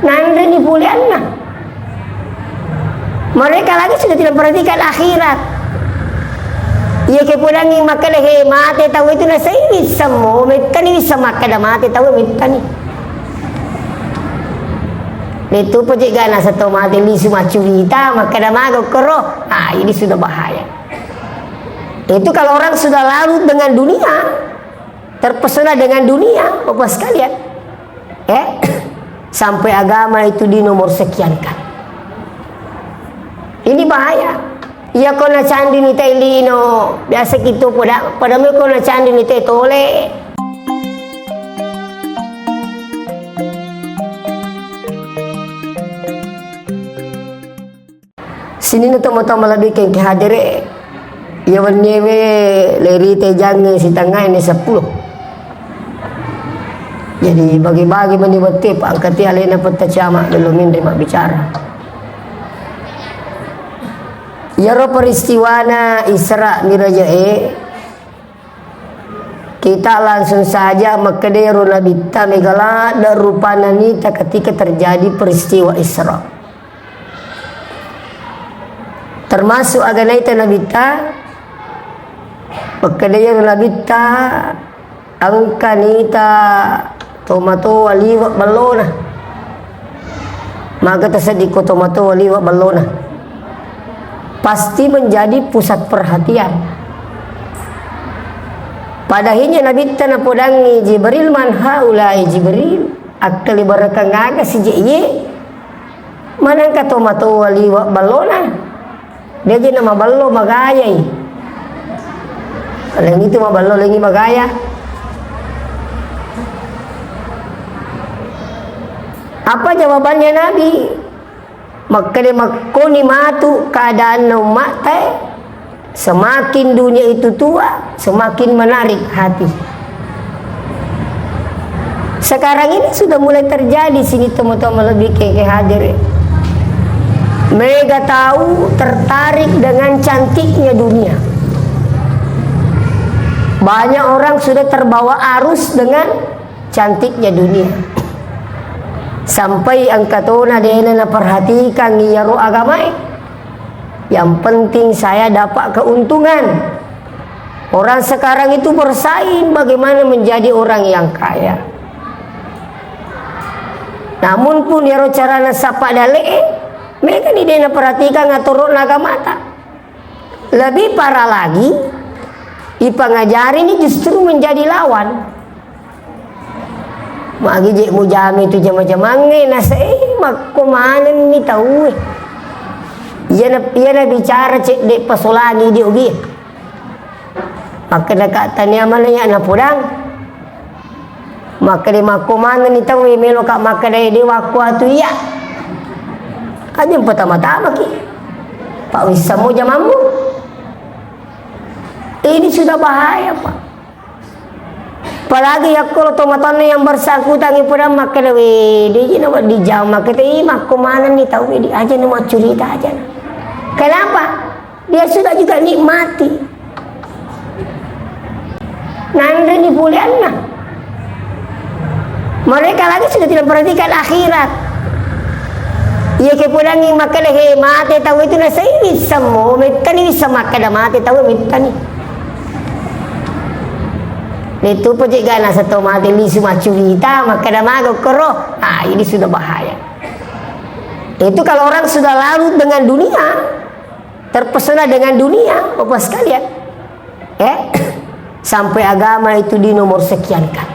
Nanda ni pulianna. Mereka lagi sudah tidak perhatikan akhirat. Ia kepulangi maka dah mati tahu itu nasa ini semua mereka ni bisa makan dah mati tahu mereka ni. Itu pojok gana satu mati ni semua cerita maka dah mago keroh. Ini sudah bahaya. Itu kalau orang sudah larut dengan dunia, terpesona dengan dunia, Bapak sekalian, sampai agama itu di nomor sekian kan. Ini bahaya. Ya kona candi ni telino biasa gitu pada me kona candi ni tole. Sini na tama-tama lebih ke hadire. Ya wanyewe leri tejang si tengah ini 10. Jadi bagi-bagi menibetip angkati alena petacama belum menerima bicara. Yaro peristiwana Isra Mirajae kita langsung saja makadero nabita megala dan rupananita ketika terjadi peristiwa Isra. Termasuk aganaita nabita makadero nabita angkanita tomato waliwa balona maka tersediko tomato waliwa balona pasti menjadi pusat perhatian. Padahinya Nabi tanah podangi Jibril man haulai Jibril akali barakang aga si jeye manang ka tomato waliwa balona dia je nama ballo magayay alang itu mah ballo lagi magaya. Apa jawabannya Nabi? Maka dia makoni matu keadaan mate semakin dunia itu tua semakin menarik hati. Sekarang ini sudah mulai terjadi sini teman-teman lebih ke hadir. Mereka tahu tertarik dengan cantiknya dunia. Banyak orang sudah terbawa arus dengan cantiknya dunia. Sampai angkatona dia na perhatikan ngiyaro agama. Yang penting saya dapat keuntungan. Orang sekarang itu bersaing bagaimana menjadi orang yang kaya. Namun pun yaro carana sapa dale mereka ni dia na perhatikan ngaturun agama tak. Lebih parah lagi ipangajari ini justru menjadi lawan. Magi je mujami tu macam mangai nasa mak kumanan ni tahu ia na bicara cek dek pasolagi dia ugi maka dekat tanya mana ya na podang maka de mak kumanan ni tahu melo kak maka de waku atu iya aja pertama-tama ki Pak Wisamo jamamu ini sudah bahaya Pak. Apalagi ya kalau tomatone yang bersangkutan itu pada makan dia nak di jam makan teh mak kemana nih tahu dia aja nak cerita aja. Kenapa? Dia sudah juga nikmati. Nanda ni pulianna. Mereka lagi sudah tidak perhatikan akhirat. Ia kepulangi makan mati tahu itu nasa ini semua mereka ni bisa makan dah mati tahu mereka ni. Itu pojok gana satu mati ni semua cerita maka dah mago keroh. Ini sudah bahaya. Itu kalau orang sudah larut dengan dunia, terpesona dengan dunia, Bapak sekalian, sampai agama itu di nomor sekian kan.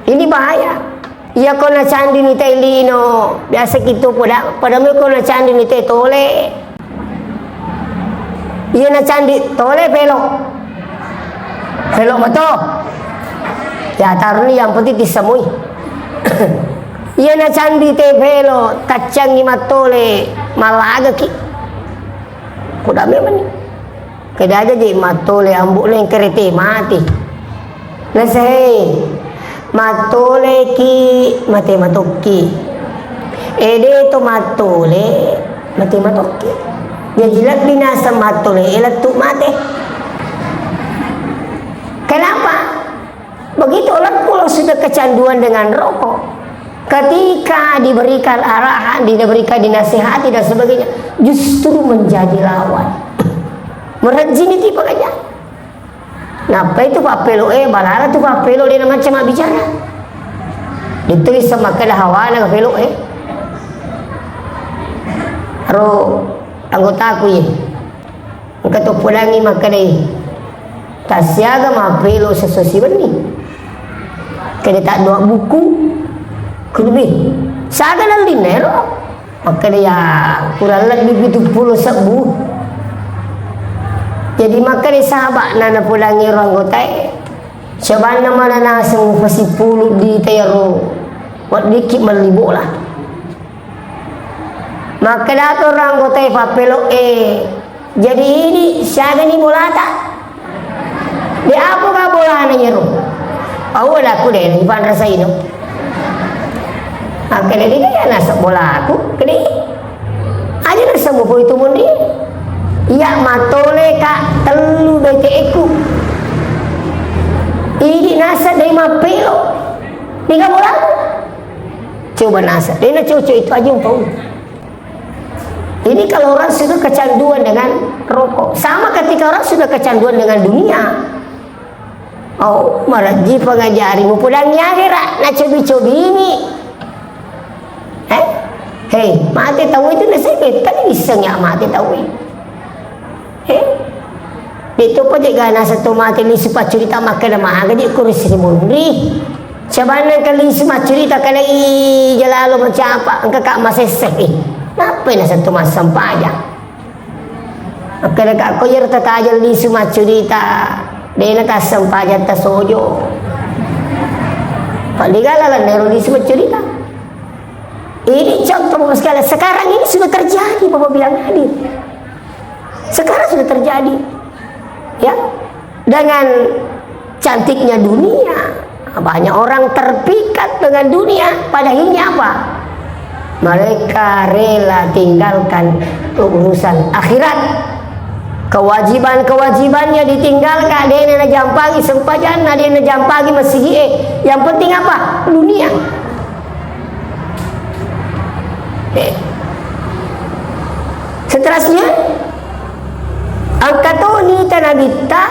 Ini bahaya. Ia kona candi ni telino biasa gitu pada me kona candi ni tole. Ia na candi tole pelok. Pelok betul. Ya taruh ni yang penting disemui. Ia na candi te pelok kacang ni matole malaga ki. Kuda memang ni. Keda aja je matole ambuk leng kerete mati. Naseh matole ki mate matoki. Ede to matole mate matoki. Dia jilat binasa matole elat tu mate. Kenapa? Begitu orang kalau sudah kecanduan dengan rokok, Ketika diberikan arahan, diberikan dinasihati dan sebagainya, justru menjadi lawan. Merajin itu pekerjaan. Napa itu Pak Pelo balara tu Pak Pelo dia macam bicara. Ditulis sama kada hawana Pak Pelo Ro anggota aku ye. Angkat tu pulangi makadai. Tasiaga Pak Pelo sesusi beni. Kada tak dua buku. Kulbi. Saga nang dinero. Makadai ya kurang lebih 70 sebu. Jadi maka di sahabat nana pulangi orang gotai coba nama nana semua pasti puluh di tayaro buat dikit melibu lah maka datang orang gotai papelo jadi ini siaga ni bola tak di apa kah bola nanya ro awal aku deh di pandra saya no maka dia kaya nasa bola aku kini aja nasa mau itu mundi ya matole kak telu BTE-ku ini nasa dari Mapelo ni ka bola coba nasa dia nak cucu itu aja umpau ini kalau orang sudah kecanduan dengan rokok sama ketika orang sudah kecanduan dengan dunia oh maraji pengajari mu pulang nyagira nak cobi-cobi ini hei mati tahu itu nasibit kan bisa nyak mati tahu dito pa di gana sa tumati ni si pacurita makadamaga di kurisi mundi sabana kali si macurita kala i jalalo macapa ang kakak masesek napa na sa tumas sampaya akala ka ko yer tatajal ni si macurita dena ta sampaya ta sojo paligala la nero ni si macurita ini contoh sekali sekarang ini sudah terjadi Bapak bilang tadi sekarang sudah terjadi ya dengan cantiknya dunia banyak orang terpikat dengan dunia pada akhirnya apa mereka rela tinggalkan urusan akhirat kewajibannya ditinggalkan dia nak jampangi sempajana dia nak jampangi masih yang penting apa dunia seterusnya angkatoni tanabita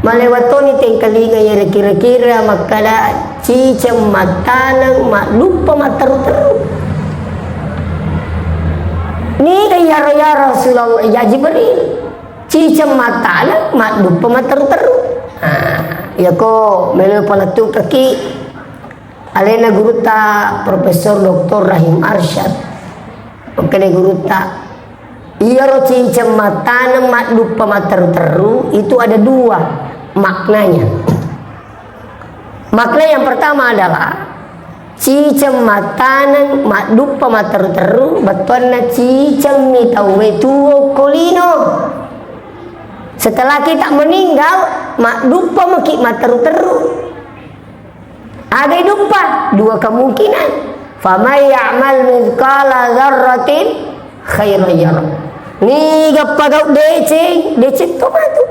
malewatoni tengkalinga ya kira-kira makala cicam matanang mak lupa mataru-taru ni kaya ya Rasulullah ya Jibril cicam matanang mak lupa mataru-taru ya ko melo palatu kaki alena guruta Profesor Dr. Rahim Arsyad makale guruta iya cincang mata mak lupa mataru-taru itu ada dua maknanya. Makna yang pertama adalah cincang mata mak lupa mataru-taru betul na cincang ni tahu tuo kolino. Setelah kita meninggal mak lupa makik mataru-taru. Ada lupa dua kemungkinan. Famay ya'mal mithqala dzarratin khairan yarah. Ni gapagaw decing tu matu.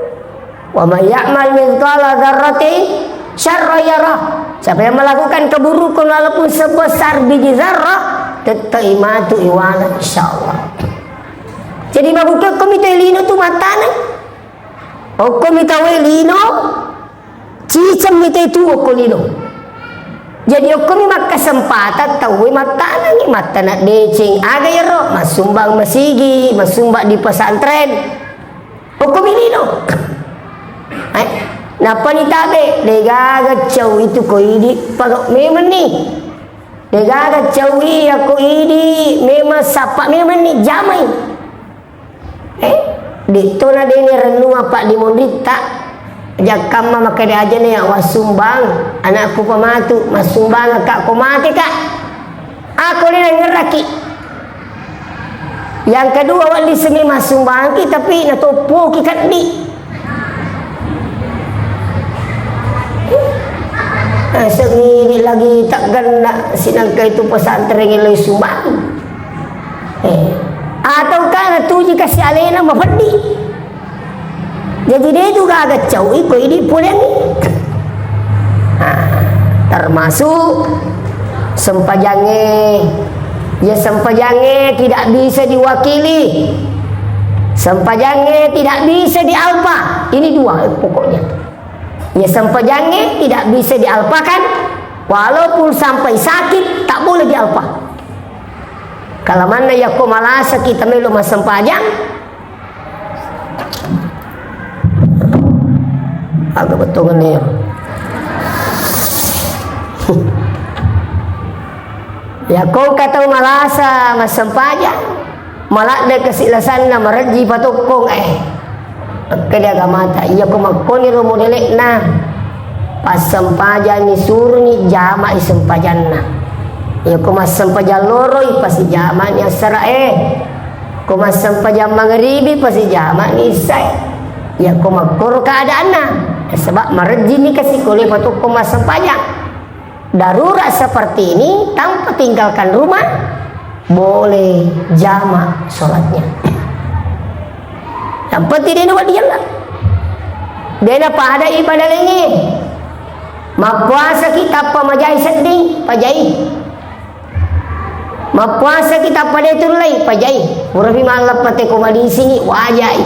Wa may ya'mal mithqala dzarratin syarra yarah. Siapa yang melakukan keburukan walaupun sebesar biji zarrah tetaimatu iwana insyaallah. Jadi babuke komite lino tu matana. O komite lino cicam mite tu kolino. Jadi hukum mak kesempatan tahu matana ni matana decing aga yero masumbang masigi masumbang di pesantren hukum ini no napa ni tabe degaga cau itu ko ini pagak memang ni degaga cau aku ini memang sapa memang ni jamai ditona deni renu apa di mondita jakam maka dia aja nih wasumbang anakku pematu masumbang kak ko mati kak aku ni ngeraki yang kedua wali semi masumbang ki tapi natopo ki kaddi seni lagi tak ganda sinangka itu pesantren ngeloi sumbang atau kan tuji kasih alena mafadi. Jadi dia juga agak jauh ini boleh nih. Termasuk sempajange. Ya sempajange tidak bisa diwakili. Sempajange tidak bisa dialpa. Ini dua pokoknya. Ya sempajange tidak bisa dialpakan. Walaupun sampai sakit tak boleh dialpa. Kalau mana ya ko malasa kita melo mas sempajang. Agak betul ni. Ya kau kata malasa mas sempajang. Malak de kesilasan na maraji patukong kada gamata iya ko magkoni ro modelek na pas sempajang ni suruh ni jama sempajan na. Ya kumas sampajan loroi pasti jama ni asara kumas sampajan maghribi pasti jama ni isai. Ya kumakur keadaan na sebab marji ni kasih kole patu kumas sampajan. Darurat seperti ini tanpa tinggalkan rumah boleh jama sholatnya. Yang penting dia nak diam lah. Dia nak pada ibadah lagi. Mapuasa kita pamajai sedih pajai. Mapuasa kita pada itu lagi pajai. Murabi malam pate komadi sini wajai.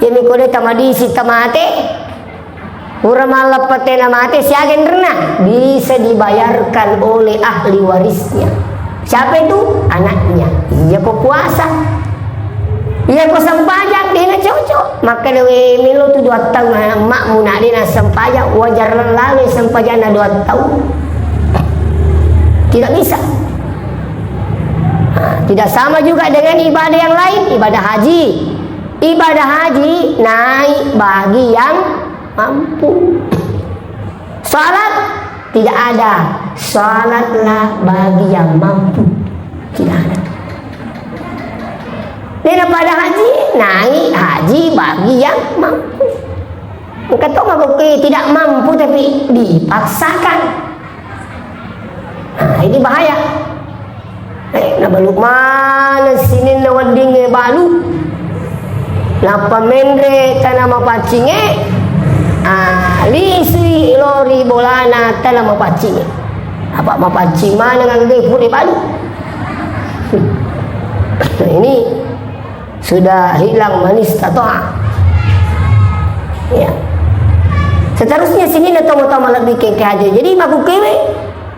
Ini kode tamadi si tamate. Murah malam pate namate siagen renah bisa dibayarkan oleh ahli warisnya. Siapa itu? Anaknya. Iya kok puasa. Iya kok sempajang dia nak cocok. Maka dewe milo tu 2 tahun mak mu nak dia nak sempajang wajar lalu sempajang na 2 tahun. Tidak bisa. Tidak sama juga dengan ibadah yang lain, ibadah haji. Ibadah haji naik bagi yang mampu. Salat tidak ada. Salatlah bagi yang mampu. Tidak ada. Daripada haji naik haji bagi yang mampu. Kata orang tidak mampu tapi dipaksakan. Ini bahaya. Na baluk mana sini na wading balu. Na pamendre tanah mapacinge. Lisi lori bolana tanah mapacinge. Apa mapacing mana ngagay puri balu. Ini sudah hilang manis tatoa. Ya. Seterusnya sini na tama-tama lebih ke haji. Jadi maku kewe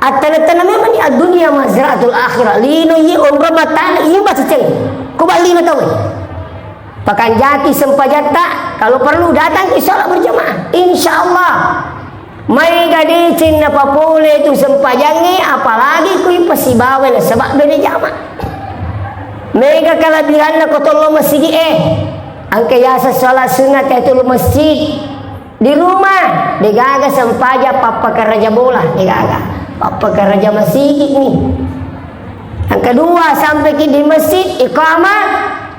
atana-tana memang ni dunia mazraatul akhirah. Lino yi umrah matan yi ba ceceng. Ko ba lino tahu. Pakan jati sempajata kalau perlu datang ke salat berjamaah. Insyaallah. Mai gade cin na papole tu sempajange apalagi kui pasibawe na sebab beda jamaah. Mega kalabihan na kotolo masjid angka yasa salat sunat itu masjid di rumah digaga sempaja papa keraja bola digaga papa keraja masjid ni. Yang kedua sampai di masjid iqamah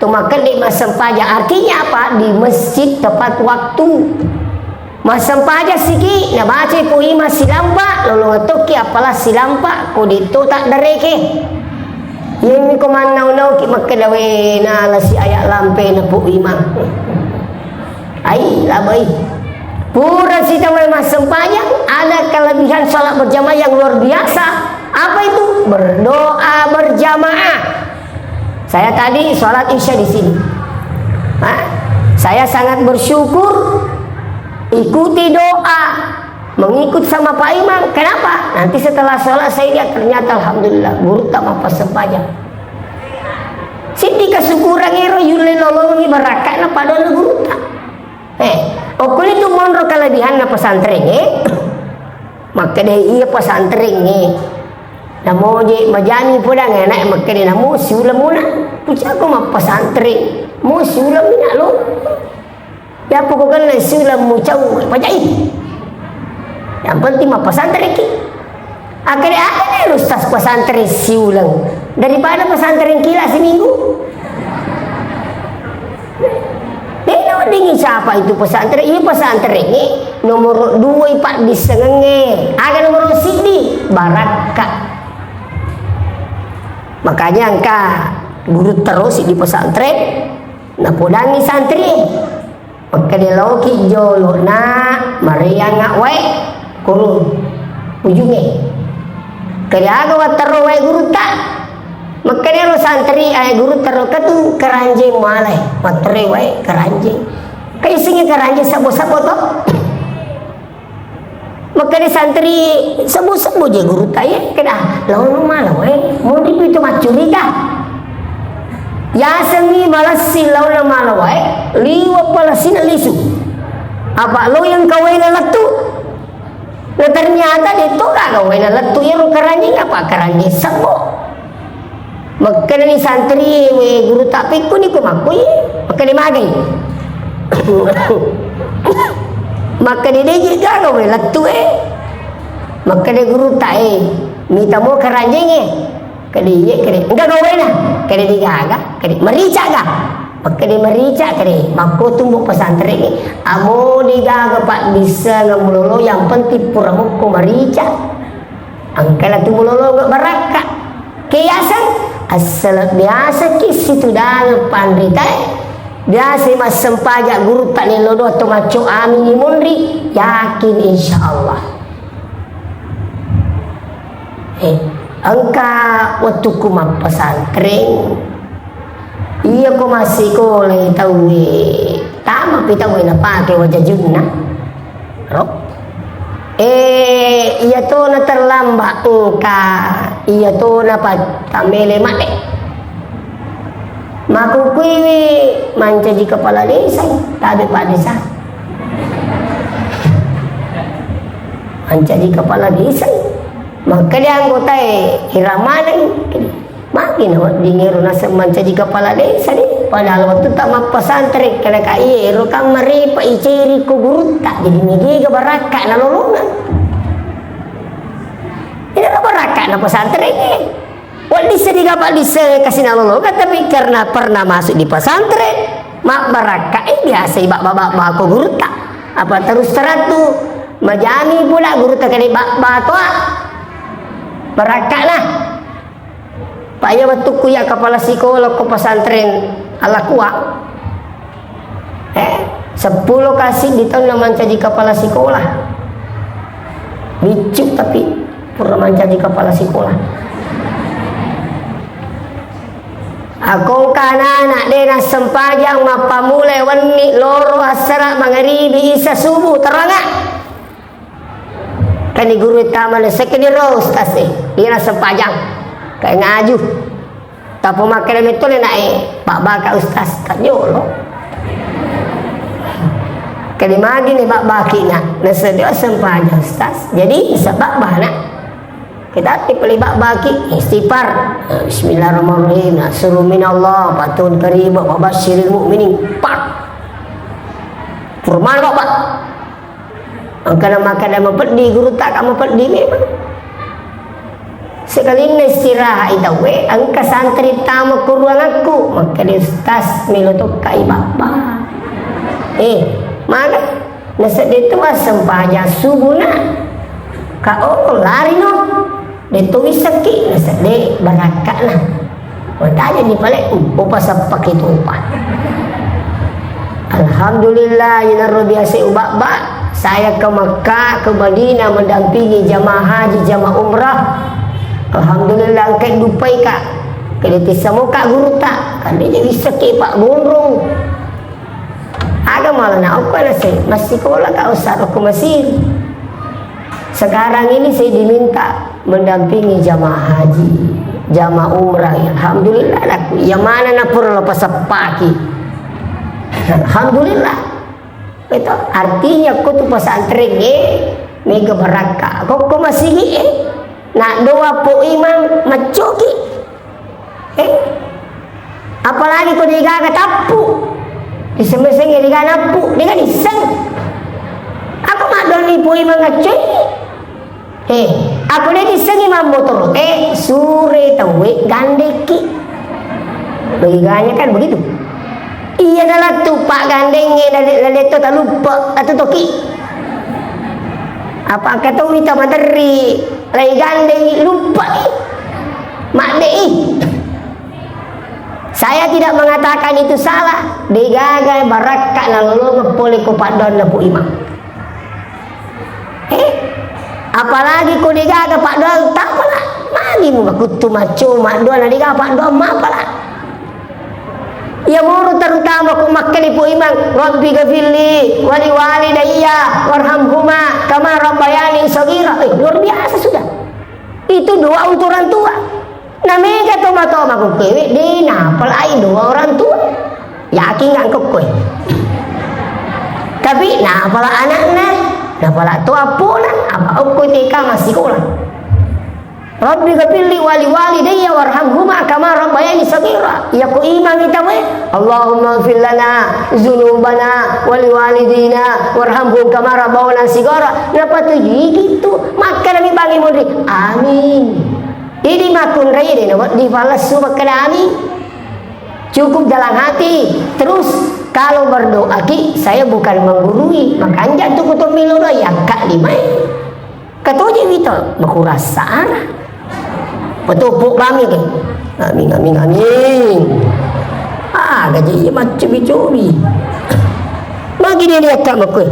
tu makan di masa sempaja artinya apa di masjid tepat waktu. Masa sempaja siki na baca ku ima silampa lalu ngatoki apalah silampa ku dito tak dareke. Yang ko man naw ki makadawe na ala si ayak lampe na po imam. Ai labai. Pura si tawai mas sempajang ada kelebihan salat berjamaah yang luar biasa. Apa itu? Berdoa berjamaah. Saya tadi salat Isya di sini. Saya sangat bersyukur ikuti doa, mengikut sama Pak Imam. Kenapa? Nanti setelah sholat saya lihat ternyata alhamdulillah guru tak mampu sempajang. Siti kesyukuran ero yule nolongi barakat na padon guru tak. Okul itu monro kelebihan na pesantren maka dia iya pesantren namo je majani podang enak maka dia namo siulam muna puja ko ma pesantren mo siulam ni alo ya pokoknya na siulam mo cau pajai. Yang penting mah pesantren ki. Akhirnya ustaz pesantren siulang daripada pesantren kila seminggu. Dia dingin siapa itu pesantren? Ini pesantren ini nomor 2 Pak di Sengenge. Ada nomor sini Baraka. Makanya angka guru terus di pesantren. Nah podangi santri. Maka dia loki jolo na Maria ngak we kurun ujungnya Kaya aga wataro wai guru tak. Makanya lo santri ay guru taro katu keranje malai. Watare wai keranje. Kaya singa keranje sabo-sabo to. Makanya santri sabo-sabo je guru tak ya. Kena lawan malah wai. Mau dipitu macuri kah? Ya semi malasi lawan malah wai. Liwa palasin lisu. Apa lo yang kawin latu? Nah ternyata dia tu gak kawin latu yang keranjing apa keranjing sabo. Maka ni santri we guru tak pikun ni kumakui. Maka ni magi. Maka dia juga kawin latu Maka dia guru tak minta mau keranjing Kadi enggak kawin lah. Kadi dia agak. Kadi merica agak. Maka dia merica kadi maka tumbuh pesantren ni amo diga gapak bisa ngamulolo yang penting puramu ko merica angkala tumulolo gak baraka kiasan asal biasa kisi tu dang pandrita biasa mas sempajak guru tak ni lodo atau maco amin mundri yakin insyaallah angka waktu kumap pesantren iya ko masih ko lagi tahu tama pita ko na pakai wajah junna ro iya to na terlambat ka iya to na tamele mate makukui manca di kepala desa tabe pak desa manca di kepala desa maka dia anggota iramanan makin awak dinero nasa manca di kepala desa ni padahal waktu tak mampu santri kena kai ero kamari pa iceri ko guru tak jadi migi ke baraka na lolongan ini na baraka na pesantren ni wal disa di kapal disa kasih na lolongan tapi karena pernah masuk di pesantren mak baraka biasa ibak-bak ko guru tak apa terus teratu majami pula guru tak kali bak tua baraka lah Pak ya waktu kuya kepala psikolog ke pesantren ala kuat 10 kasih di tahun manca di kepala sekolah bicuk tapi pura manca di kepala sekolah aku kana anak dena sempajang mapa mulai wani loro asara mangaribi isa subuh terangak kan di guru taman sekini rose tasih dia sempajang kayak ngaju tapi makan itu naik pak baka ustaz tak jolo kali magi nih pak baki nak nasa dia sempanya ustaz jadi sebab bahana kita dipilih pak baki istighfar bismillahirrahmanirrahim suruh minallah patun karim wa basyiril mu'minin pak furman kok pak angkana makan dan mempedi guru tak kamu pedi memang sekali ini istirahat itu angka santri tamu ke ruang aku maka dia ustaz melotok kai bapa mana nasa dia tu sempajang subuh nak kau lari no dia tu sakit nasa dia barakat lah tanya ni balik upah sepak itu upah alhamdulillah ya biasa ubak-bak saya ke Mekah ke Madinah mendampingi jamaah haji jamaah umrah alhamdulillah angkat dupai kak kena tisamo kak guru tak kan dia jadi sakit pak burung ada malah nak aku ada saya masih sekolah kak ustaz aku masih sekarang ini saya diminta mendampingi jamaah haji jamaah umrah alhamdulillah aku yang mana nak pura lepas pagi alhamdulillah itu artinya aku tu pesantren mega baraka kok masih nak doa po imam macoki apalagi kau dia tapu diseng-seng dia napu dia diseng aku mak doni po imam ngacoy aku dia diseng imam motor sure tahu gandeki beganya kan begitu iya adalah tu pak gandeng dari tu tak lupa atau toki apa kata minta materi lagi gandeng lupa mak dei saya tidak mengatakan itu salah digagal barakat lalu ngepoli ko padon na po imam apalagi ko digagal padon tak pula penting makutu maco mak doa nadi apa doa mak pala. Ya muru terutama ku makkani pu imang rabbi ghafirli wali walidayya warhamhuma kama rabbayani shaghira. Luar biasa sudah. Itu doa untuk orang tua. Namanya toma-toma ku kewe dina pelai doa orang tua. Yakin nggak kowe? Tapi nah pala anaknya, nah pala tua pula apa aku tika masih sekolah. Rabbi ghafirli wali walidayya warhamhuma kama rabbayani shaghira. Ya ku iman kita we. Allahumma ighfir lana dzunubana wali walidina warhamhum kama rabbawna shighara. Napa tuh gitu? Maka Nabi bagi mundri. Amin. Ini makun raya deh, dibalas subak amin. Cukup dalam hati. Terus kalau berdoa ki, saya bukan menggurui. Makanya tuh kutu milodo ya kak lima. Katoje itu berkuras sarah. Petupuk kami ke. Amin amin amin. Gaji macam bicobi. Bagi dia lihat tak makui.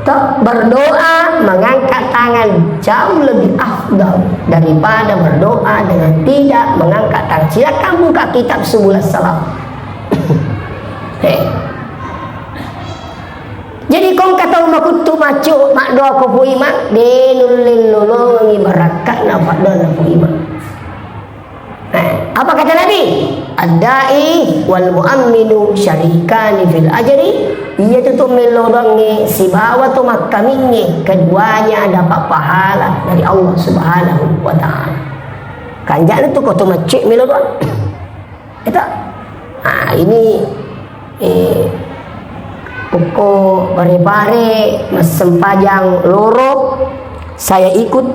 Tak berdoa mengangkat tangan jauh lebih afdal daripada berdoa dengan tidak mengangkat tangan. Silakan buka kitab Subul Salam. Jadi kau kata makutu macu mak doa ko puima denul lilolo ngibarakat nafak doa na puima. Apa kata Nabi? Ad-da'i wal mu'amminu syarikani fil ajri. Ia tu melodongi si bawa tu makamingi, keduanya dapat pahala dari Allah Subhanahu wa taala. Kanjak tu kau tu macik melodon. Itu. Ini pokok bare-bare sempajang loro saya ikut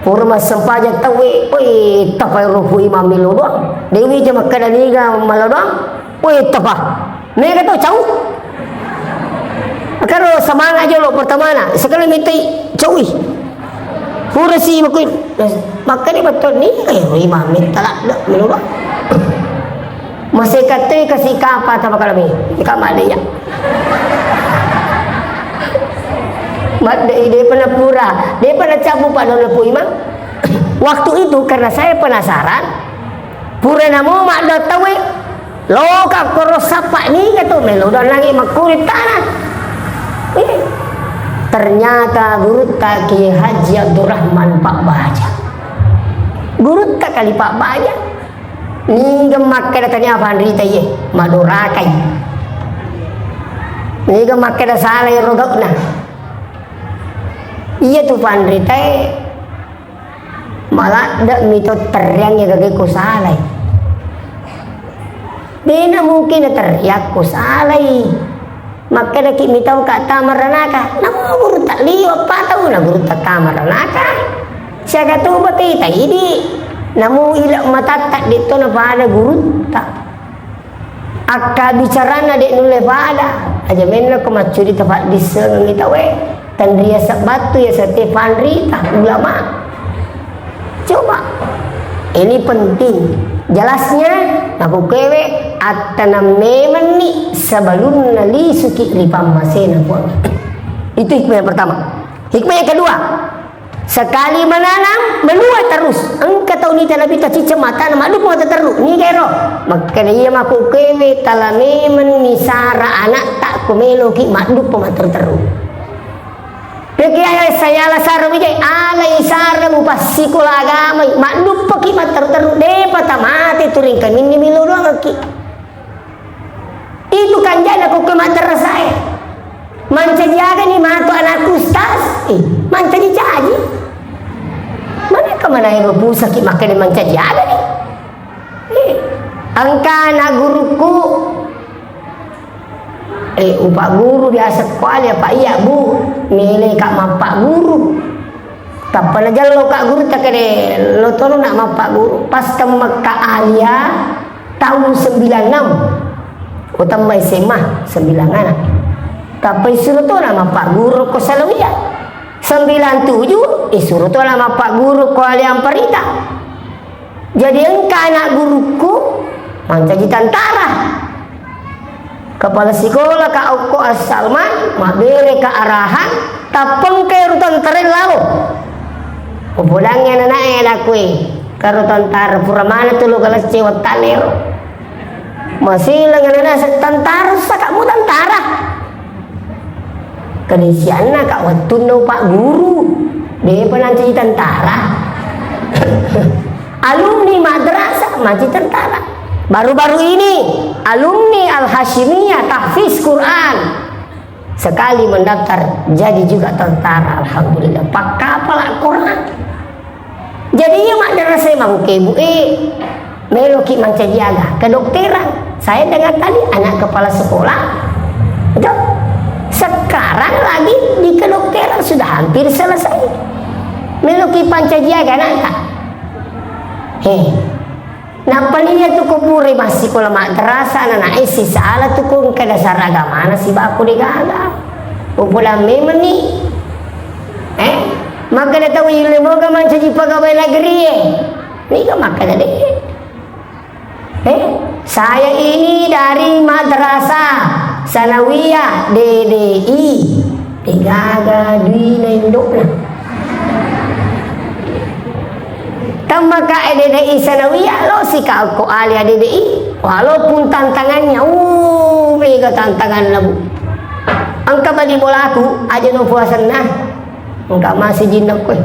purma sempajang tawe oi tapai rufu imam melodon dewi je makan daniga melodon oi tapa mereka tahu jauh kalau semangat aja lo pertama na sekali minta jauh pura si makan ni betul ni imam minta lah melodon masih kata kasih kapa apa kalau ni kat mak dia mak dia pernah pura dia pernah cabut pada lepu imam waktu itu karena saya penasaran pura namo mak dah tahu lo kak koros sapa ni kata melo dan langit makurit tanah ternyata guru tak Kiai Haji Abdurrahman Pak Baja guru tak kali Pak Baja ni gemakke datanya apa rita ye madurakai ni gemakke da salai rodokna iya tu pandrita malah dak mito teriangnya gage ku salai bina mungkin teriak ku salai maka dak mito ka tamaranaka namu guru tak liwa patau na guru tak tamaranaka siaga tu bati taidi namu ilak matatak dito na pada guru tak akka bicara na dek nule pada aja menna ko macuri tempat diseng kita we tandria sabatu ya Stefan Rita ulama coba ini penting jelasnya aku kewe atana memang ni sebelum nali suki lipam masena pun itu hikmah yang pertama. Hikmah yang kedua, sekali menanam menua terus engkau tahu ni Nabi tak cicam mata namaadu pun teruk ni kero maka dia maku kewe talame menisara anak tak kumelo ki madu pun teruk Rekiaya saya la sarang bijay alay sarang upasikul agama madu pun ki teruk depa tamate turing kami ni miluluang ki itu kan jana ko kemater saya mancajaga ni mato anak ustaz mancaji caji mana kemana yang berbusa ki makan di mancajaga ni angka anak guruku upak guru biasa sekolah pak iya bu nilai kak mapak guru tak pernah jalan lo kak guru tak kene lo tolong nak mapak guru pas ke Mekah Alia tahun 96 utama SMA 9 anak tapi suruh tu nama Pak Guru ko Salawiyah 97 suruh tu nama Pak Guru ko Aliam Perita jadi engkau anak guruku mancaji tantara kepala sekolah ka Oko As-Salman mabere ka arahan tapeng kay rutan teren lao Pulangnya anak lakui karo tentara pura mana tulu kalas cewek taler. Masih lengan anak tentara kamu tentara. Kedisiana kak waktu no pak guru dia pernah jadi tentara. Alumni madrasah masih tentara. Baru-baru ini alumni Al-Hashimiyah tahfiz Quran sekali mendaftar jadi juga tentara. Alhamdulillah pak kapal Quran. Jadi ya madrasah emang kebu meloki mancajaga kedokteran. Saya dengar tadi anak kepala sekolah itu sekarang lagi di kedokteran sudah hampir selesai. Meloki pancajaga nangka. Napa lihat tu kupure masih kalau madrasah anak isi salah tu kun ke dasar agama nasi baku digaga. Upula memang ni. Maka dah tahu ilmu moga menjadi pegawai negeri ni kan maka dah deh. Saya ini dari madrasah Sanawiyah DDI digaga duina induk lah. Tambah ka DDI Sanawiyah lo si kau ko alia DDI walaupun tantangannya mega tantangan labu. Angka bagi bola aku aja no puasan nah. Enggak masih jinak kowe.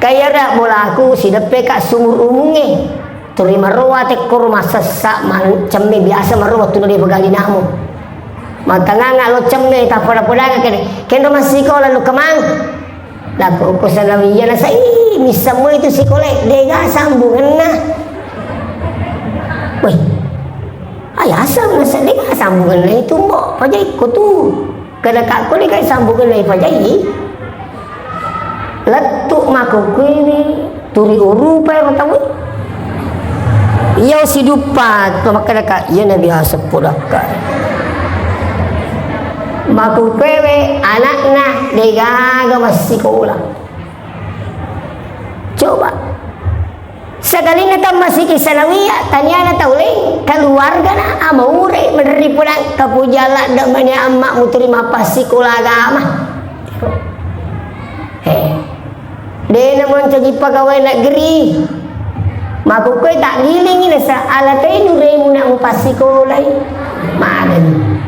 Kaya rak bola aku si depe kak sumur umungnya. Turi marua te kurma sesak macam ni biasa marua tu dia pegali namu. Matanganga lo cemme ta pada-pada kene masih sekolah lo kemang. Laku ko Sanawiyah na sai misamo itu sekolah dega sambungan na. Woi. Ay asam na sa dega sambungan na itu mbok pajai ko tu. Kada kak ko ni kay sambungan na ipajai. Letuk maku kuwi turi uru pa ro tahu. Ia si dupat pemakaian kak ia nabi hasap podaka. Maku pewe anaknya degaga masih sekolah. Coba sekali nata masih ke Sanawiyah tanya na tauleng keluarga na amaure meneri pulang kapujala damanya amak muterima pas sekolah agama. Dia namun jadi pegawai negeri. Maku kowe tak giling ini sa alatay nuremu na upasi ko lay maagan.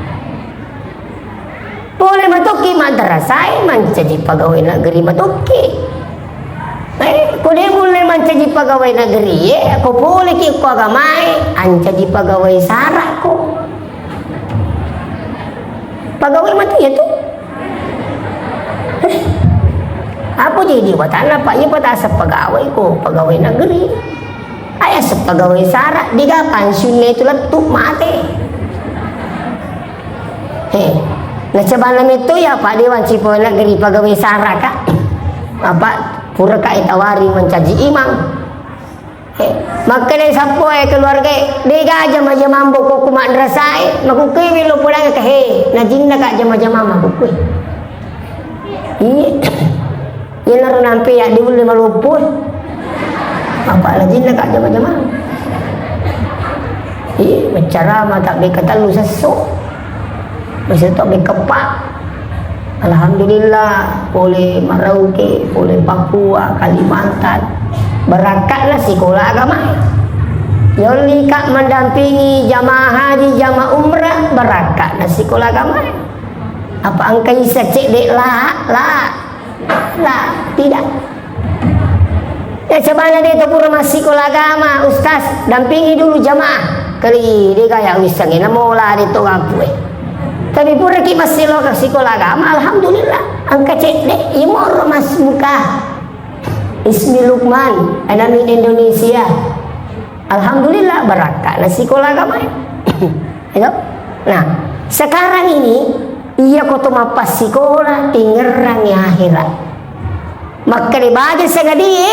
Boleh matuki madrasah man jadi pegawai negeri matuki. Kude boleh man jadi pegawai negeri aku boleh ki ko agamai an jadi pegawai sarak ko. Pegawai matu ya tu. Apa jadi buatan apa ya patasa pegawai ko pegawai negeri. Ayah sepegawai sarak diga pensiunnya itu letup mati. Nah coba itu ya Pak Dewan Cipoy negeri pegawai sarak kak. Apa pura kak itawari mencaji imam. Maka dia sampai keluarga diga jam-jam mampu kok madrasah. Maku kui lo pulang ke najinna kak jam-jam mampu kui. Iya. Ia lalu nampi ya diuli malupun. Apa lagi nak kat jamaah-jamaah? Bicara mata berkata lu sesuk. Masa tak berkepak. Alhamdulillah boleh Merauke, boleh Papua, Kalimantan. Berakatlah sekolah agama. Yoli kak mendampingi jamaah haji, jamaah umrah, berakatlah sekolah agama. Apa angka isa cek dek lah, tidak. Ya sebana dia tu pura masih sekolah agama, ustaz dampingi dulu jamaah. Kali dia kaya wisang ina mola dia tu ngapu. Tapi pura ki masih lo ke sekolah agama, alhamdulillah. Angka cek dek imor mas muka. Ismi Lukman, anak Indonesia. Alhamdulillah berakat lah sekolah agama. Itu. Nah, sekarang ini ia kau tu mapas sekolah tingerang ya akhirat. Maka dibaca segadi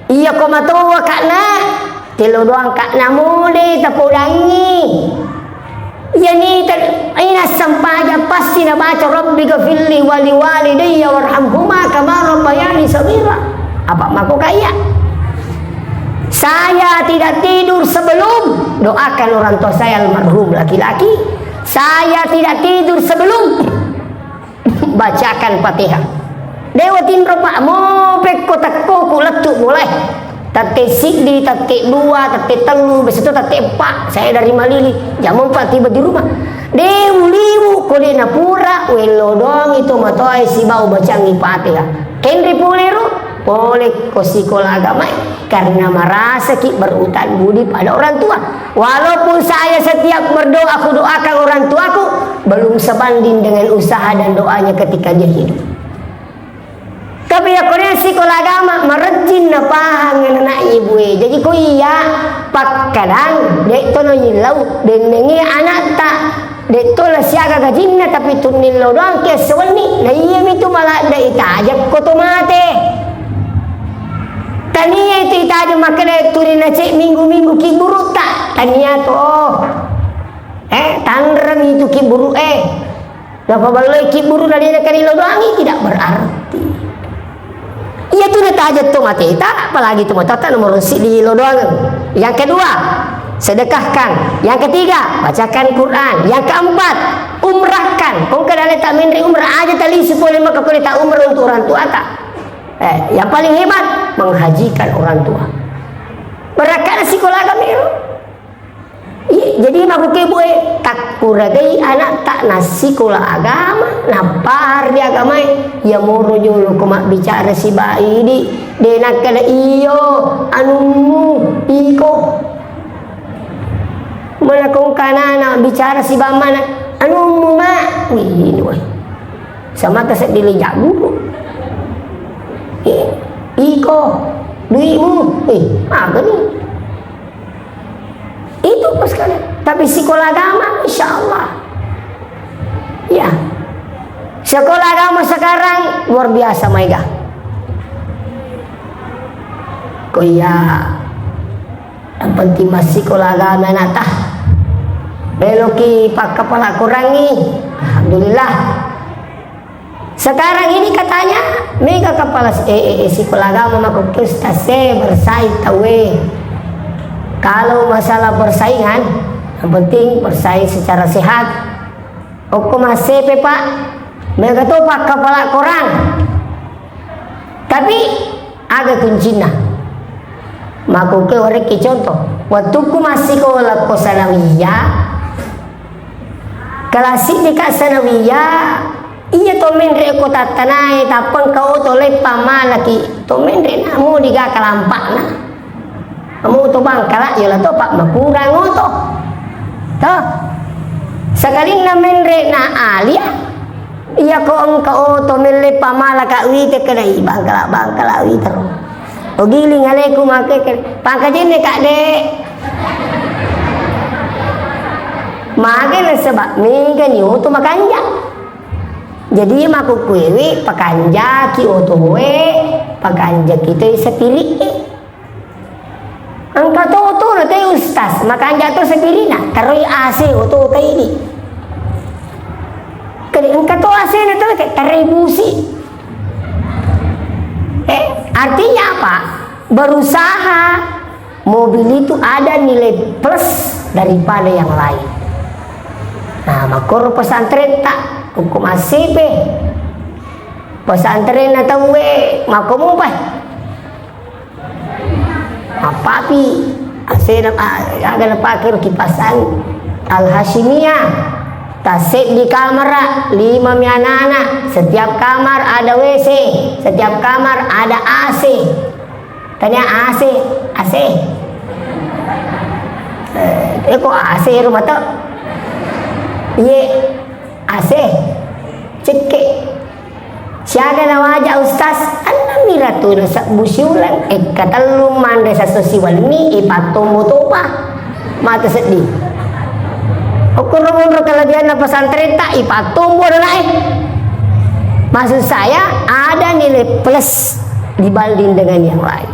iya ko matuwa kak na tilo doang kak na muli tapudangi yani ina sampaja pasti na baca rabbi gafirli wali walidayya warhamhuma kama rabbayani saghira. Apa maku kaya saya tidak tidur sebelum doakan orang tua saya almarhum laki-laki. Saya tidak tidur sebelum bacakan Fatihah. dewa tinro pak mo peko takko kuletuk mulai tate sidi, tate dua, tate telu, besok tate empat. Saya dari Malili, jam 4 tiba di rumah. Liwu kode na pura, welo dong itu matoi si bau bacangi Fatihah. Kenri puliru, boleh ko sekolah agama karena merasa ki berutang budi pada orang tua. Walaupun saya setiap berdoa aku doakan orang tuaku belum sebanding dengan usaha dan doanya ketika dia hidup. Tapi ya korea sekolah agama merejin na pahang anak ibu jadi ko iya pak kadang dek tono yilau dan nengi anak tak dek tola siaga gajinna tapi tunil lo doang ke sewani na iya itu malah da itajak ko to mate tania itu itajak makanya turin cek minggu-minggu ki buru tak tania to tanrang itu ki buru ngapa baloi ki buru dari kali lo doang tidak berarti. Iya tuh tajat tuh mati tak apalagi tuh tata nomor si di lo doang. Yang kedua sedekahkan. Yang ketiga bacakan Quran. Yang keempat umrahkan. Kau kadang tak menri umrah aja tali sepuluh maka kau tak umrah untuk orang tua tak. Yang paling hebat menghajikan orang tua. Berakal sekolah kami. Jadi aku kebo tak kuragai anak tak nasi sekolah agama napar di agama ya moro jolo koma bicara si bayi di denak kada iyo anumu iko mana kong kanana bicara si bamana anumu ma ini woi sama tasek dilijak guru iko duimu apa nih itu pas kalian tapi sekolah agama insya Allah ya sekolah agama sekarang luar biasa Maiga kok ya yang penting masih sekolah agama natah beloki pak kepala kurangi alhamdulillah sekarang ini katanya mega kepala sekolah agama maka stase bersaing tawe. Kalau masalah persaingan, yang penting bersaing secara sehat. Oko masih pak, mereka tuh pak kepala korang. Tapi agak kuncinya. Maku ke orang ke contoh. Waktu ku masih sekolah ko sanawiyah, kelasik di kak sanawiyah, iya tomen reko tatanai, tapang kau toleh pamalaki, tomen rek namu diga kalampak na. Kamu to bangkala yalah to pak makurang to toh sekali na menre na alia iya ko engkau to menle pamala ka wi te kedai bangkala wi terus o giling aleku make pangkajene kak dek mage na sebab mega ni to makanja jadi maku kuwi pakanja ki otowe pakanja kita sepilih angka to na tayo ustaz makanya to sa pirina taroy ase o to tayo ini kaya angka to ase na to taroy busi artinya apa berusaha mobil itu ada nilai plus daripada yang lain nah makor pesantren tak hukum asipe pesantren na tawe makomumpai apapi asenam agak pakai kipasan al Hashimiyah tasik di kamar 5 anak setiap kamar ada WC setiap kamar ada AC tanya AC kok AC rumah tuh iya AC cekek siaga na wajah ustaz anam miratu nasa busyulan kata luman desa sosial ni ipatomo to pa mata sedih ukur umur kelebihan na pesantren tak ipatomo na maksud saya ada nilai plus dibanding dengan yang lain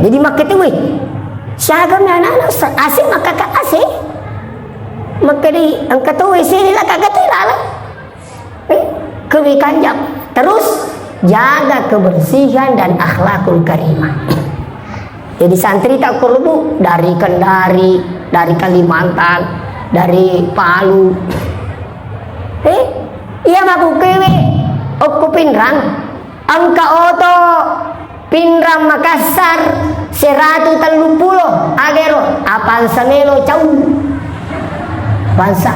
jadi maket weh siaga na anak asing maka ka asing maka di angkat weh sini lah kakak tu lah kewikanjam terus jaga kebersihan dan akhlakul karimah jadi santri tak perlu dari Kendari dari Kalimantan dari Palu iya maku kewe Oku Pinrang, angka oto Pinrang Makassar 130 agero apan samelo cau bangsa.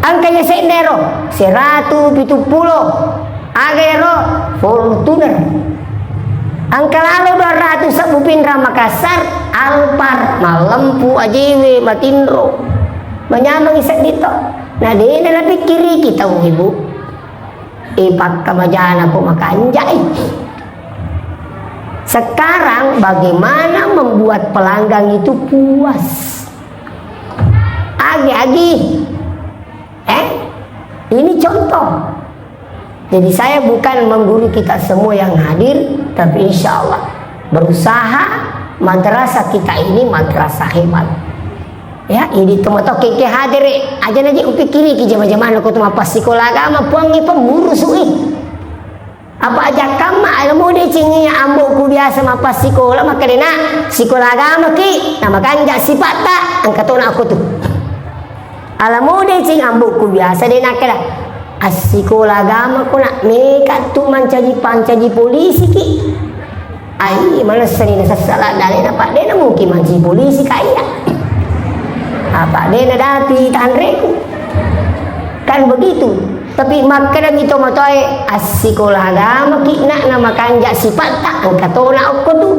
Angkanya sendero 170 agero Fortuner. Angka lalu 200 sabu Pinrang Makassar Alphard malempu ajiwe matindro menyamang isak dito. Nah dia lebih kiri kita ibu ipak kamajana ko makanjay. Sekarang bagaimana membuat pelanggan itu puas? Agi-agi ini contoh. Jadi saya bukan menggurui kita semua yang hadir, tapi insya Allah berusaha madrasah kita ini madrasah hebat. Ya, ini tuh keke hadir aja aja upikiri ki zaman-zaman aku tuh apa sekolah agama puangi pengurus apa aja kama ilmu de cinginya amboku biasa mapa sekolah maka dena sekolah agama ki nama kanja sifat tak angkatona aku tuh alamu de cing amboku biasa dena kala asikola agama ko nak meka tu pancaji polisi ki ai mana sering salah dari apa dia mungkin manci polisi kaya apa dia dati tanreku kan begitu. Tapi makanan itu matoy asikola agama ki nak nama kanja sifat tak angkatona aku tu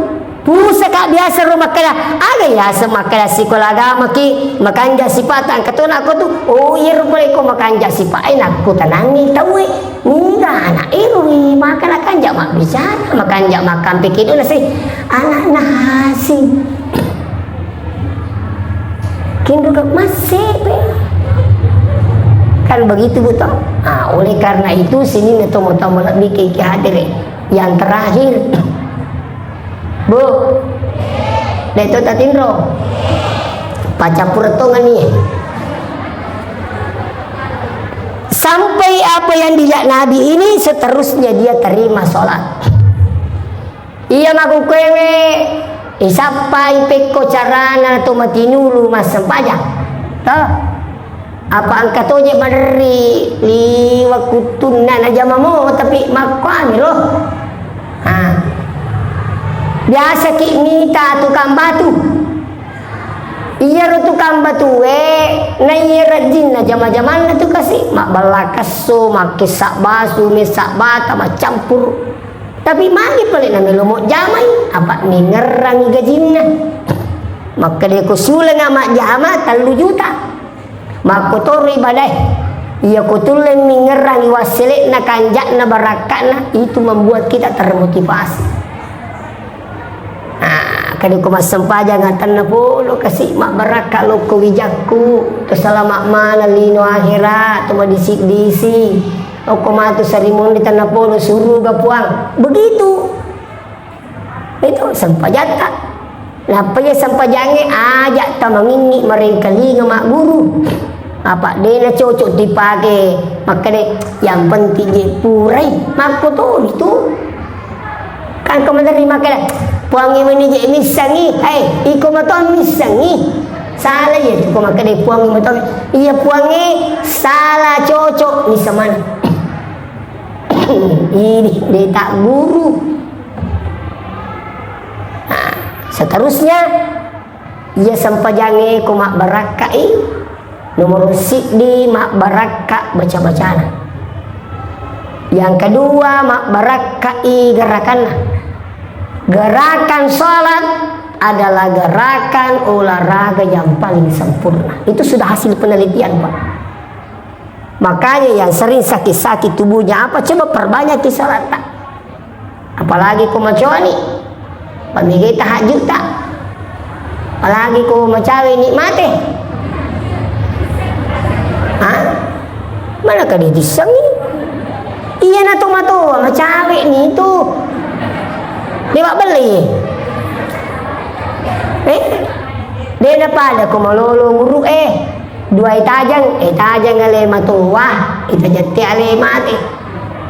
pusaka biasa rumah kala aga ya semakala sekolah agama ki makanja sifat angkatona aku tu oh iya rupanya ko makanja sifat aku tenangi tahu ngira anak irwi makala kanja mak bicara makanja makan pikir dulu sih anak nasi kinduk masih kan begitu betul. Nah, oleh karena itu sini neto-neto bikin hadir yang terakhir Bu Deto Tatindro pacampur tongan nih sampai apa yang dilihat Nabi ini seterusnya dia terima sholat. Iya maku kwewe isapai peko carana atau matinulu mas sempajak toh apa angkatonya madari liwa kutunan aja mamo tapi makwami loh. Nah, biasa ki nita tukang batu iya ro tukang batu na iya rajin na jama-jaman tu kasih mak balakaso mak kisak basu mesak bata mak campur tapi magi pelik na melomok jamai apa ni ngerangi gajinna maka dia kusulang mak jama 3 juta makotori badai ia kutulen mingerang iwasilik na kanjak na barakana itu membuat kita termotivasi. Nah kali ko masampaja ngatan na po lo kasi mak baraka lo ko wijakku to salamak mana lino akhirat to madisik-disi o kumato sa rimon di tanah po lo suruh gapuang begitu itu sampajata napaya sampajange ajak tamangini merengkali mak guru apa dia nak cocok dipakai makanya yang penting dia purai maku tu itu kan komentar makanya puangi meni je misangi iko maton misangi salah ya tu makanya puangi maton iya puangi salah cocok ni samana ini dia tak guru. Nah, seterusnya ia sampajange ko mak barakai nomor siddi mak baraka baca-bacana. Yang kedua mak barakai gerakan sholat adalah gerakan olahraga yang paling sempurna. Itu sudah hasil penelitian Pak. Makanya yang sering sakit-sakit tubuhnya apa coba perbanyak sholat tak. Apalagi ko maconi pamigay tahajud tak. Apalagi ko macawi nikmati. Mana kali disangi? Iya na tumato, macawi ni itu. Dia beli. Dia na pada ko malolo muru dua itajang ale matuwa, itajati ale mati.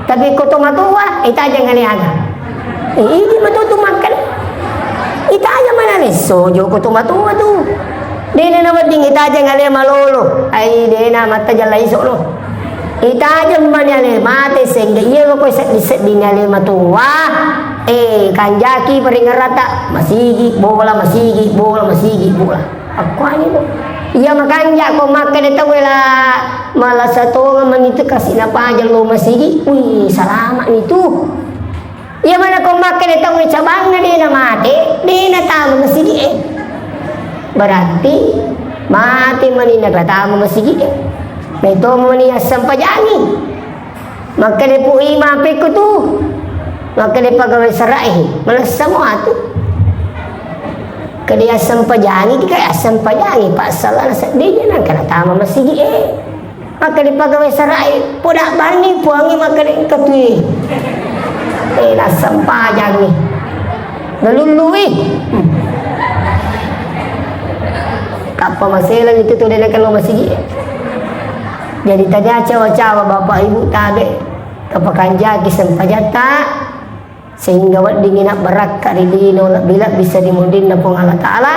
Tapi ko tumatua, itajang ale aga. Ini matutu makan. Itajang mana ni? Sojo ko tumatua tu. Dia na naman ding itajang ale malolo. Ay dia na mata jalai solo. Itajam manale mate sehingga iya lo koi set di nale matua kanjaki peringerata masigi bola aku ani lo iya makanja ko makan itu wala malah satu ngaman itu kasih napa aja lo masigi wih salama itu iya mana ko makan itu wih cabang na dia na mate dia na tamu masigi berarti mati mani nagatamu masigi ito mo niya sampajani magkali po imapi ko to magkali pagawin sa rai malasa mo ato kali asam pajani di kaya asam pajani pasala na sa di niya nang kanatama masigi magkali pagawin sa rai pudak bani puangi magkali katui nasam pajani nalului kapamasilan itu tuh dia kalau masigi jadi tanya cawa-cawa bapak ibu tabe kepakanjaki sempajata sehingga wad dingin baraka ridino bila bisa dimundin na pong Allah Ta'ala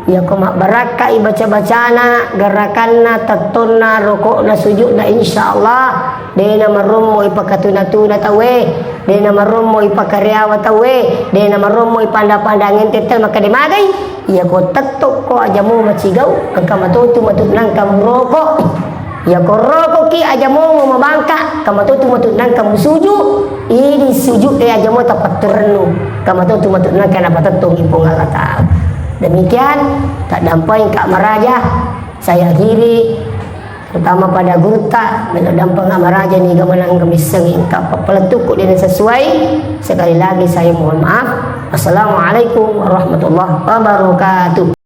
ya kumak baraka ibaca-bacana gerakanna tatonna rokok na sujud na insyaallah dena marummo ipakatuna-tuna tawe dena marummo ipakaryawa tawe dena marummo ipanda-pandangin tetel makadimagay ya ko tatok ko aja mo macigaw ang kamatutu matutnang kamurokok ya koroko ki aja mau mabangka kama tu matutnan kamu suju ini suju aja mau tepat turnu kama tu matutnan kana patatong ipong Allah Ta'ala. Demikian tak dampai Kak Maraja saya akhiri terutama pada gurta dampang Kak Maraja ni gamanang gamisang ingkap peletuk dia sesuai sekali lagi saya mohon maaf. Assalamualaikum warahmatullahi wabarakatuh.